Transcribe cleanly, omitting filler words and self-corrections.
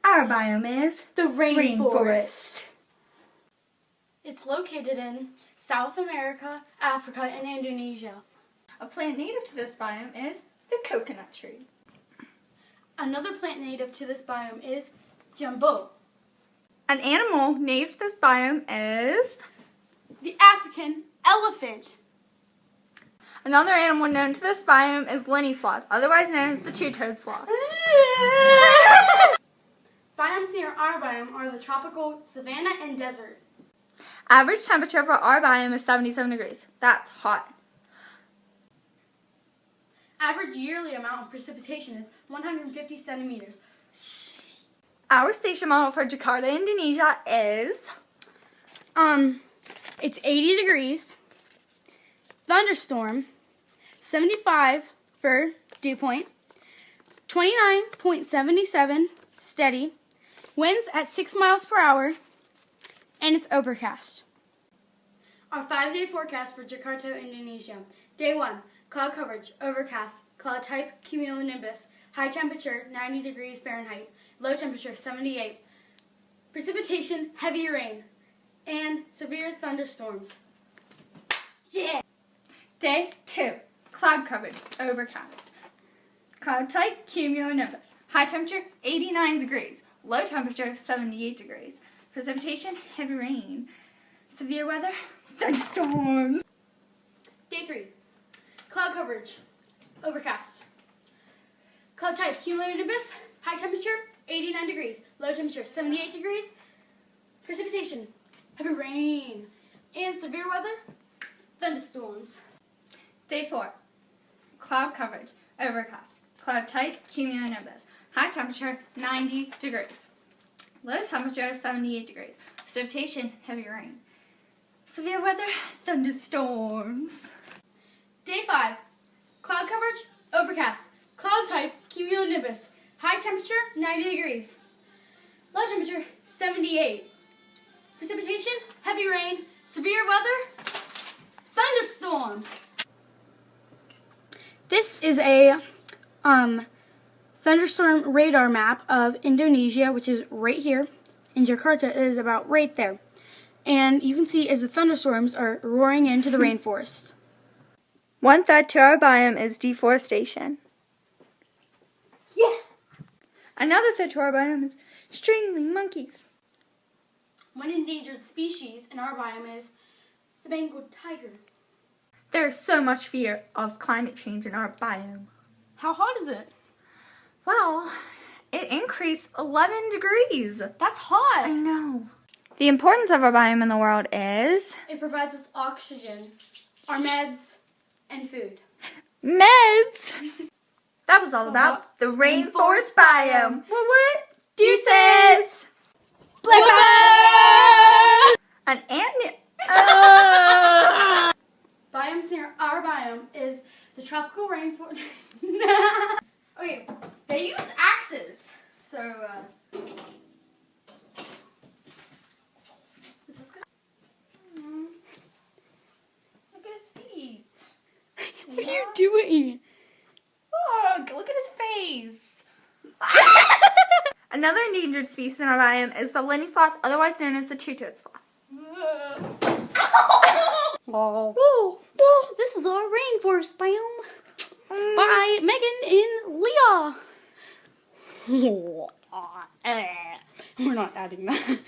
Our biome is the rainforest. rainforest. It's located in South America, Africa, and Indonesia. A plant native to this biome is the coconut tree. Another plant native to this biome is jumbo. An animal native to this biome is The African elephant. another animal known to this biome is Lenny sloth, otherwise known as the two-toed sloth. Biomes near our biome are the tropical savanna and desert. Average temperature for our biome is 77 degrees. That's hot. Average yearly amount of precipitation is 150 centimeters. Our station model for Jakarta, Indonesia is It's 80 degrees, thunderstorm, 75 for dew point, 29.77 steady, winds at 6 miles per hour, and it's overcast. Our 5-day forecast for Jakarta, Indonesia. Day 1, cloud coverage, overcast, cloud type, cumulonimbus, high temperature, 90 degrees Fahrenheit, low temperature, 78. Precipitation, heavy rain, and severe thunderstorms. Yeah! Day 2, cloud coverage, overcast. Cloud type, cumulonimbus. High temperature, 89 degrees. Low temperature, 78 degrees. Precipitation, heavy rain. Severe weather, thunderstorms. Day 3, cloud coverage, overcast. Cloud type, cumulonimbus, high temperature, 89 degrees. Low temperature, 78 degrees. Precipitation, heavy rain, and severe weather, thunderstorms. Day 4, cloud coverage, overcast. Cloud type, cumulonimbus. High temperature, 90 degrees. Low temperature, 78 degrees. Precipitation, heavy rain. Severe weather, thunderstorms. Day 5, cloud coverage, overcast. Cloud type, cumulonimbus. High temperature, 90 degrees. Low temperature, 78. Precipitation, heavy rain. Severe weather, thunderstorms. This is a thunderstorm radar map of Indonesia, which is right here. And Jakarta is about right there. And you can see as the thunderstorms are roaring into the rainforest. One threat to our biome is deforestation. Yeah! Another threat to our biome is strangling monkeys. One endangered species in our biome is the Bengal tiger. There's so much fear of climate change in our biome. How hot is it? Well, it increased 11 degrees. That's hot. I know. The importance of our biome in the world is It provides us oxygen, our meds, and food. meds. That was all about the rainforest biome. What? Deuces. Bye-bye. An ant. Biomes near our biome is the tropical rainforest. Okay, they use axes. So, is this good? Look at his feet. What are you doing? Oh, look at his face. Another endangered species in our biome is the Lenny sloth, otherwise known as the two-toed sloth. This is our rainforest biome by Megan and Leah. We're not adding that.